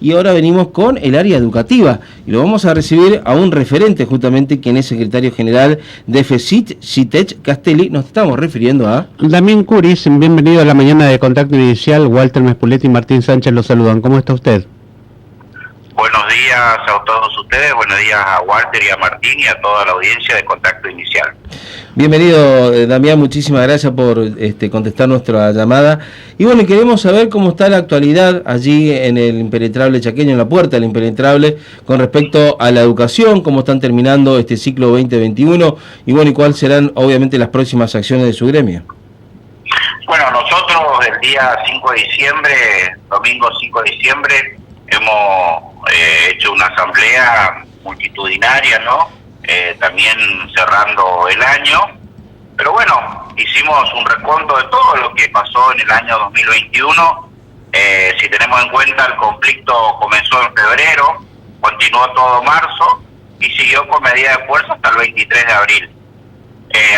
Y ahora venimos con el área educativa y lo vamos a recibir a un referente justamente, quien es secretario general de FECIT, Citech Castelli. Nos estamos refiriendo a Damián Curis. Bienvenido a la mañana de Contacto Inicial. Walter Mespuletti y Martín Sánchez los saludan. ¿Cómo está usted? Buenos días a todos ustedes, buenos días a Walter y a Martín y a toda la audiencia de Contacto Inicial. Bienvenido, Damián, muchísimas gracias por contestar nuestra llamada. Y bueno, queremos saber cómo está la actualidad allí en el Impenetrable Chaqueño, en la puerta del Impenetrable, con respecto a la educación, cómo están terminando este ciclo 2021 y bueno, y cuáles serán obviamente las próximas acciones de su gremio. Bueno, nosotros el día 5 de diciembre, domingo 5 de diciembre, hemos hecho una asamblea multitudinaria, ¿no? También cerrando el año, pero bueno, hicimos un recuento de todo lo que pasó en el año 2021. Si tenemos en cuenta, el conflicto comenzó en febrero, continuó todo marzo y siguió con medida de fuerza hasta el 23 de abril.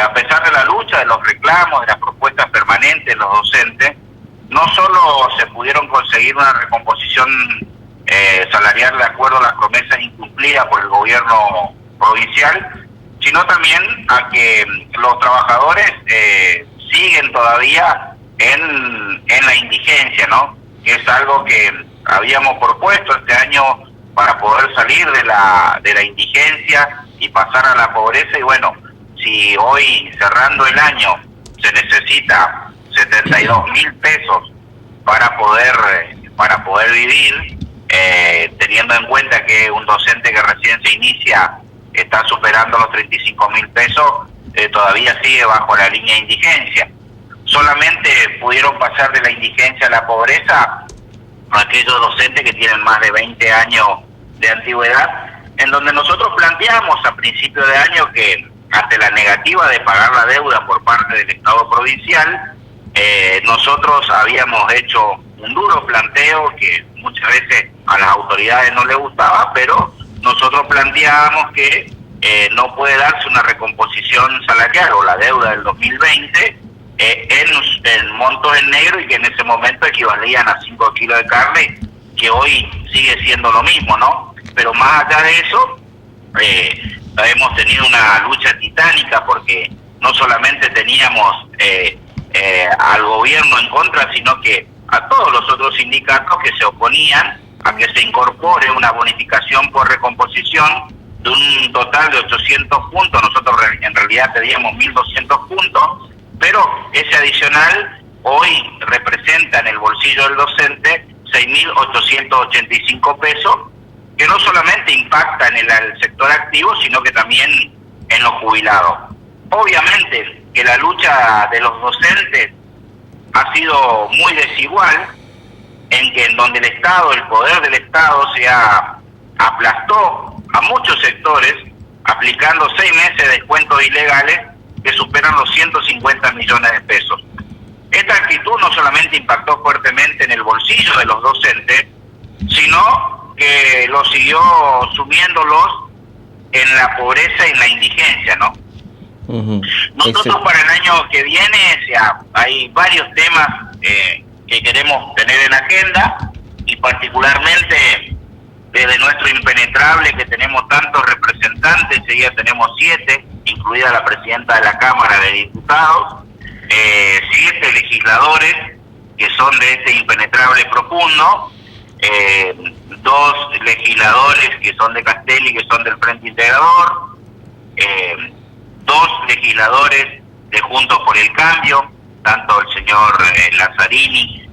A pesar de la lucha, de los reclamos, de las propuestas permanentes de los docentes, no solo se pudieron conseguir una recomposición salarial de acuerdo a las promesas incumplidas por el gobierno provincial, sino también a que los trabajadores siguen todavía en la indigencia, ¿no? Que es algo que habíamos propuesto este año para poder salir de la indigencia y pasar a la pobreza. Y bueno, si hoy, cerrando el año, se necesita 72.000 pesos para poder vivir, teniendo en cuenta que un docente que recién se inicia está superando los 35.000 pesos, todavía sigue bajo la línea de indigencia. Solamente pudieron pasar de la indigencia a la pobreza aquellos docentes que tienen más de 20 años de antigüedad, en donde nosotros planteamos a principio de año que ante la negativa de pagar la deuda por parte del Estado provincial, nosotros habíamos hecho un duro planteo que muchas veces a las autoridades no les gustaba, pero nosotros planteábamos que no puede darse una recomposición salarial o la deuda del 2020 en montos en negro y que en ese momento equivalían a 5 kilos de carne, que hoy sigue siendo lo mismo, ¿no? Pero más allá de eso, hemos tenido una lucha titánica porque no solamente teníamos al gobierno en contra, sino que a todos los otros sindicatos que se oponían a que se incorpore una bonificación por recomposición de un total de 800 puntos. Nosotros en realidad pedíamos 1.200 puntos, pero ese adicional hoy representa en el bolsillo del docente 6.885 pesos, que no solamente impacta en el sector activo, sino que también en los jubilados. Obviamente que la lucha de los docentes ha sido muy desigual, en donde el Estado, el poder del Estado se aplastó a muchos sectores, aplicando 6 meses de descuentos ilegales que superan los 150 millones de pesos. Esta actitud no solamente impactó fuertemente en el bolsillo de los docentes, sino que lo siguió sumiéndolos en la pobreza y en la indigencia, ¿no? Nosotros para el año que viene, hay varios temas que queremos tener en agenda, y particularmente desde nuestro Impenetrable, que tenemos tantos representantes, enseguida tenemos 7, incluida la presidenta de la Cámara de Diputados, 7 legisladores que son de este Impenetrable profundo, 2 legisladores que son de Castelli, que son del Frente Integrador, 2 legisladores de Juntos por el Cambio, tanto el señor Lazzarini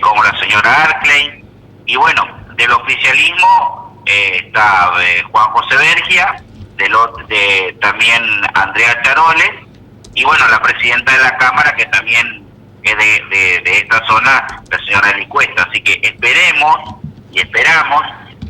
como la señora Arkley, y bueno, del oficialismo está Juan José Bergia, también Andrea Charoles, y bueno, la presidenta de la Cámara, que también es de esta zona, la señora Licuesta. Así que esperemos y esperamos,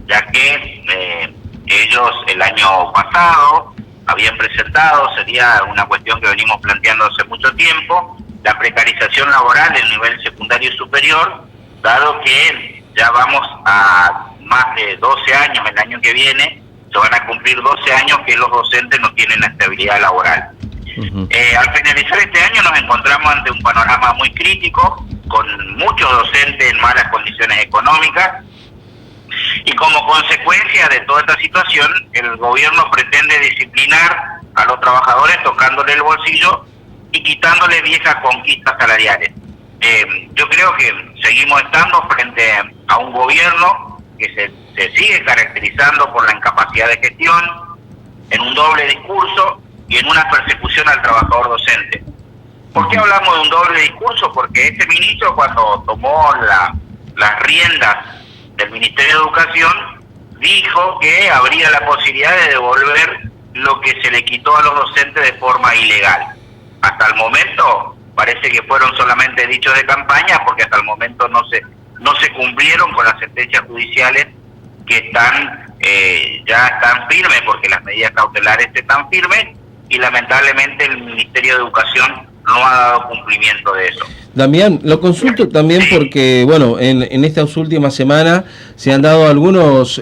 ya que ellos el año pasado habían presentado, sería una cuestión que venimos planteando hace mucho tiempo, la precarización laboral en nivel secundario y superior, dado que ya vamos a más de 12 años, el año que viene, se van a cumplir 12 años que los docentes no tienen la estabilidad laboral. Al finalizar este año nos encontramos ante un panorama muy crítico, con muchos docentes en malas condiciones económicas, Y como consecuencia de toda esta situación, el gobierno pretende disciplinar a los trabajadores tocándole el bolsillo y quitándole viejas conquistas salariales. Yo creo que seguimos estando frente a un gobierno que se sigue caracterizando por la incapacidad de gestión, en un doble discurso y en una persecución al trabajador docente. ¿Por qué hablamos de un doble discurso? Porque este ministro, cuando tomó las riendas del Ministerio de Educación, dijo que habría la posibilidad de devolver lo que se le quitó a los docentes de forma ilegal. Hasta el momento parece que fueron solamente dichos de campaña, porque hasta el momento no se cumplieron con las sentencias judiciales que ya están firmes, porque las medidas cautelares están firmes, y lamentablemente el Ministerio de Educación no ha dado cumplimiento de eso. Damián, lo consulto también porque, bueno, en estas últimas semanas se han dado algunas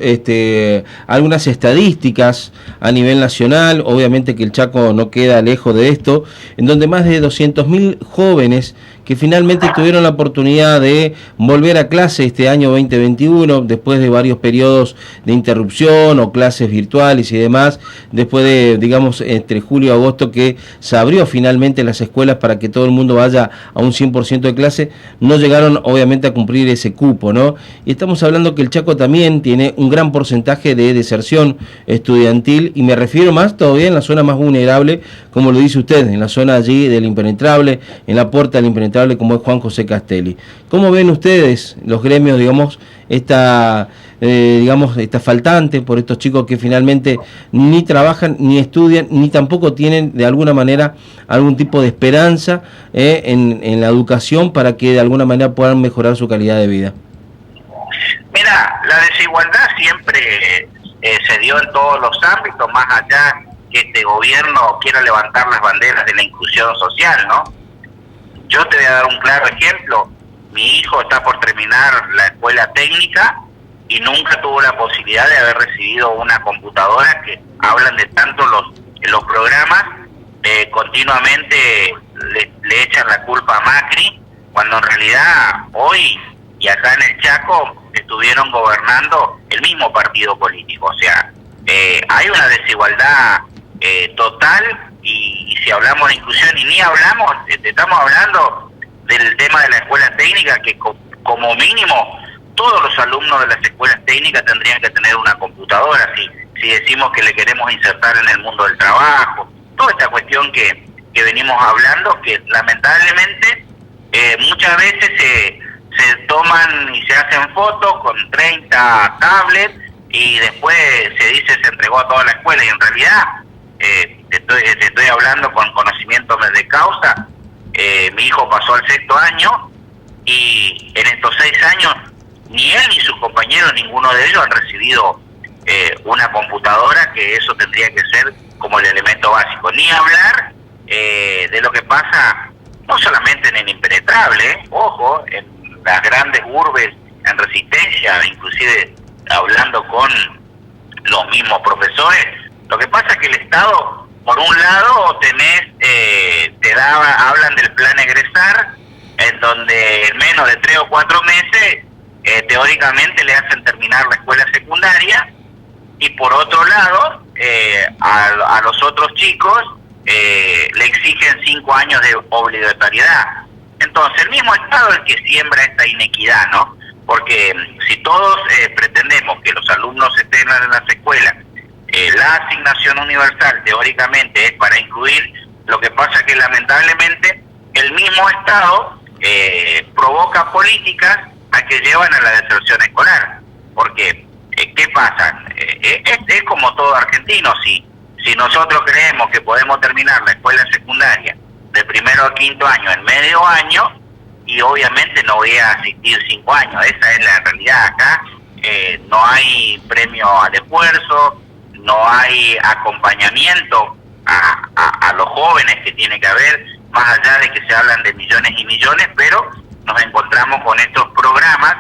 estadísticas a nivel nacional, obviamente que el Chaco no queda lejos de esto, en donde más de 200.000 jóvenes que finalmente tuvieron la oportunidad de volver a clase este año 2021, después de varios periodos de interrupción o clases virtuales y demás, después de, digamos, entre julio y agosto que se abrió finalmente las escuelas para que todo el mundo vaya a un 100% de clase, no llegaron obviamente a cumplir ese cupo, ¿no? Y estamos hablando que el Chaco también tiene un gran porcentaje de deserción estudiantil, y me refiero más todavía en la zona más vulnerable, como lo dice usted, en la zona allí del Impenetrable, en la puerta del Impenetrable, como es Juan José Castelli. ¿Cómo ven ustedes, los gremios, digamos, esta faltante por estos chicos que finalmente ni trabajan, ni estudian, ni tampoco tienen de alguna manera algún tipo de esperanza en la educación para que de alguna manera puedan mejorar su calidad de vida? Mira, la desigualdad siempre se dio en todos los ámbitos, más allá que este gobierno quiera levantar las banderas de la inclusión social, ¿no? Yo te voy a dar un claro ejemplo. Mi hijo está por terminar la escuela técnica y nunca tuvo la posibilidad de haber recibido una computadora, que hablan de tanto los programas, continuamente le echan la culpa a Macri, cuando en realidad hoy y acá en el Chaco estuvieron gobernando el mismo partido político. O sea, hay una desigualdad total. Y si hablamos de inclusión, y ni hablamos, estamos hablando del tema de la escuela técnica, que como mínimo todos los alumnos de las escuelas técnicas tendrían que tener una computadora, si decimos que le queremos insertar en el mundo del trabajo, toda esta cuestión que venimos hablando, que lamentablemente muchas veces se toman y se hacen fotos con 30 tablets y después se dice se entregó a toda la escuela, y en realidad te estoy hablando con conocimiento de causa. Mi hijo pasó al 6º año y en estos 6 años ni él ni sus compañeros, ninguno de ellos han recibido una computadora, que eso tendría que ser como el elemento básico. Ni hablar de lo que pasa no solamente en el Impenetrable, ojo, en las grandes urbes en Resistencia, inclusive hablando con los mismos profesores. Lo que pasa es que el Estado, por un lado, hablan del plan egresar, en donde en menos de 3 o 4 meses, teóricamente le hacen terminar la escuela secundaria, y por otro lado, a los otros chicos le exigen 5 años de obligatoriedad. Entonces, el mismo Estado es el que siembra esta inequidad, ¿no? Porque si todos pretendemos que los alumnos estén en las escuelas, la asignación universal teóricamente es para incluir, lo que pasa que lamentablemente el mismo Estado provoca políticas a que llevan a la deserción escolar. Porque, ¿qué pasa? Es como todo argentino. Si nosotros creemos que podemos terminar la escuela secundaria de 1º a 5º año en medio año, y obviamente no voy a asistir 5 años, esa es la realidad acá. No hay premio al esfuerzo, no hay acompañamiento a los jóvenes que tiene que haber, más allá de que se hablan de millones y millones, pero nos encontramos con estos programas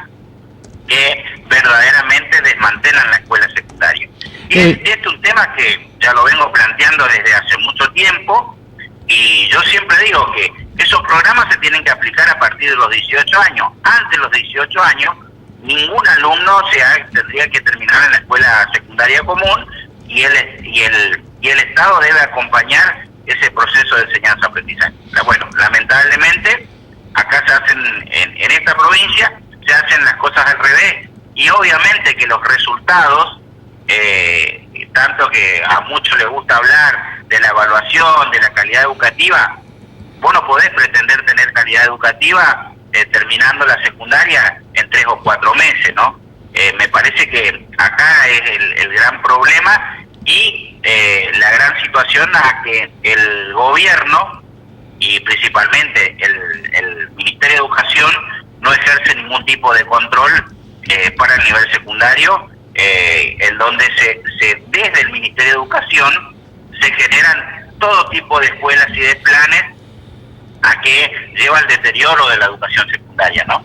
que verdaderamente desmantelan la escuela secundaria. Y este es un tema que ya lo vengo planteando desde hace mucho tiempo, y yo siempre digo que esos programas se tienen que aplicar a partir de los 18 años. Antes de los 18 años ningún alumno tendría que terminar en la escuela secundaria común, y el Estado debe acompañar ese proceso de enseñanza-aprendizaje. Bueno, lamentablemente, acá se hacen, en esta provincia, se hacen las cosas al revés, y obviamente que los resultados, tanto que a muchos les gusta hablar de la evaluación, de la calidad educativa, vos no podés pretender tener calidad educativa terminando la secundaria en 3 o 4 meses, ¿no? Me parece que acá es el gran problema, y la gran situación a que el gobierno y principalmente el Ministerio de Educación no ejerce ningún tipo de control para el nivel secundario, en donde desde el Ministerio de Educación se generan todo tipo de escuelas y de planes a que lleva al deterioro de la educación secundaria, ¿no?